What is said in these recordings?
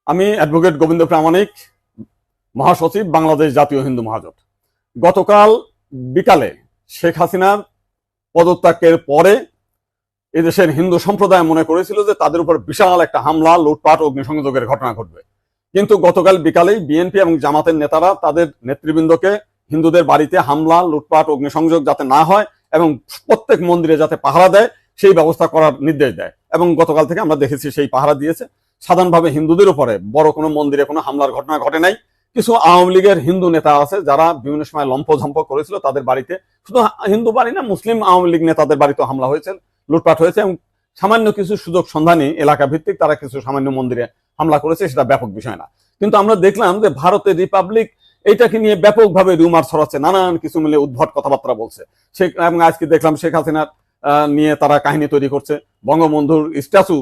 আমি অ্যাডভোকেট গোবিন্দ প্রামাণিক, মহাসচিব, বাংলাদেশ জাতীয় হিন্দু মহাজোট। গতকাল বিকালে শেখ হাসিনার পদত্যাগের পরে এদেশের হিন্দু সম্প্রদায় মনে করেছিল যে তাদের উপর বিশাল একটা হামলা, লুটপাট, অগ্নিসংযোগের ঘটনা ঘটবে। কিন্তু গতকাল বিকালেই বিএনপি এবং জামাতের নেতারা তাদের নেতৃবৃন্দকে হিন্দুদের বাড়িতে হামলা, লুটপাট, অগ্নিসংযোগ যাতে না হয় এবং প্রত্যেক মন্দিরে যাতে পাহারা দেয় সেই ব্যবস্থা করার নির্দেশ দেয়। এবং গতকাল থেকে আমরা দেখেছি সেই পাহারা দিয়েছে। সাধারণভাবে হিন্দুদের উপরে বড় কোনো মন্দিরে কোনো হামলার ঘটনা ঘটে নাই। কিছু আওয়ামী লীগের হিন্দু নেতা আছে যারা বিভিন্ন সময় লম্পঝম্প করেছিল, তাদের বাড়িতে, শুধু হিন্দু বাড়ি না, মুসলিম আওয়ামী লীগ নেতাদের বাড়িতেও হামলা হয়েছে, লুটপাট হয়েছে এবং সামান্য কিছু সুযোগ সন্ধানী এলাকা ভিত্তিক তারা কিছু সামান্য মন্দিরে হামলা করেছে, সেটা ব্যাপক বিষয় না। কিন্তু আমরা দেখলাম যে ভারতের রিপাবলিক এইটাকে নিয়ে ব্যাপকভাবে রুমার ছড়াচ্ছে, নানান কিছু মিলে উদ্ভট কথাবার্তা বলছে। এবং আজকে দেখলাম শেখ হাসিনার নিয়ে তারা কাহিনী তৈরি করছে, বঙ্গবন্ধুর স্ট্যাচু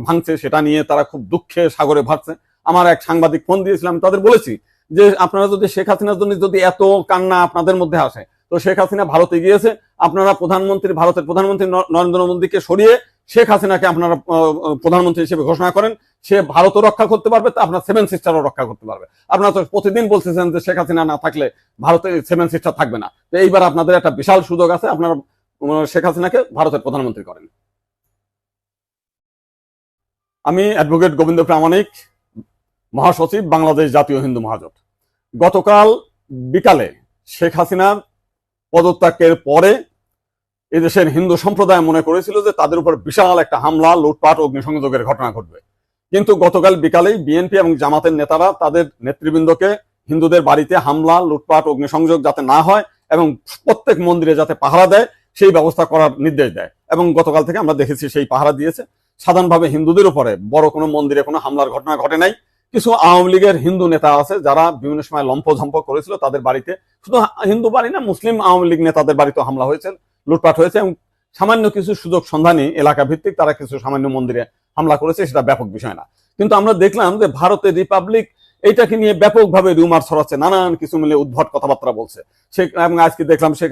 ভাঙছে, সেটা নিয়ে তারা খুব দুঃখে সাগরে ভাসছে। আমার এক সাংবাদিক ফোন দিয়েছিলাম, তাদের বলেছি যে আপনারা যদি শেখ হাসিনার জন্য যদি এত কান্না আপনাদের মধ্যে আসে, তো শেখ হাসিনা ভারতে গিয়েছে, আপনারা ভারতের প্রধানমন্ত্রী নরেন্দ্র মোদীকে সরিয়ে শেখ হাসিনাকে আপনারা প্রধানমন্ত্রী হিসেবে ঘোষণা করেন। সে ভারতও রক্ষা করতে পারবে, তা আপনার সেভেন সিস্টারও রক্ষা করতে পারবে। আপনারা তো প্রতিদিন বলতেছেন যে শেখ হাসিনা না থাকলে ভারতে সেভেন সিস্টার থাকবে না। তো এইবার আপনাদের একটা বিশাল সুযোগ আছে, আপনারা শেখ হাসিনাকে ভারতের প্রধানমন্ত্রী করেন। আমি অ্যাডভোকেট গোবিন্দ প্রামাণিক, মহাসচিব, বাংলাদেশ জাতীয় হিন্দু মহাজোট। গতকাল বিকালে শেখ হাসিনার পদত্যাগের পরে এদেশের হিন্দু সম্প্রদায় মনে করেছিল যে তাদের উপর বিশাল একটা হামলা, লুটপাট, অগ্নিসংযোগের ঘটনা ঘটবে। কিন্তু গতকাল বিকালেই বিএনপি এবং জামাতের নেতারা তাদের নেতৃবৃন্দকে হিন্দুদের বাড়িতে হামলা, লুটপাট, অগ্নিসংযোগ যাতে না হয় এবং প্রত্যেক মন্দিরে যাতে পাহারা দেয় সেই ব্যবস্থা করার নির্দেশ দেয়। এবং গতকাল থেকে আমরা দেখেছি সেই পাহারা দিয়েছে। সাধারণভাবে হিন্দুদের উপরে বড় কোনো মন্দিরে কোনো হামলার ঘটনা ঘটে নাই। কিছু আওয়ামী লীগের হিন্দু নেতা আছে যারা বিভিন্ন সময় লম্পঝম্প করেছিল, তাদের বাড়িতে, শুধু হিন্দু বাড়ি না, মুসলিম আওয়ামী লীগ নেতাদের বাড়িতেও হামলা হয়েছে, লুটপাট হয়েছে এবং সামান্য কিছু সুযোগ সন্ধানী এলাকা ভিত্তিক তারা কিছু সামান্য মন্দিরে হামলা করেছে, সেটা ব্যাপক বিষয় না। কিন্তু আমরা দেখলাম যে ভারতের রিপাবলিক এইটাকে নিয়ে ব্যাপকভাবে রুমার ছড়াচ্ছে, নানান কিছু মিলে উদ্ভট কথাবার্তা বলছে। এবং আজকে দেখলাম শেখ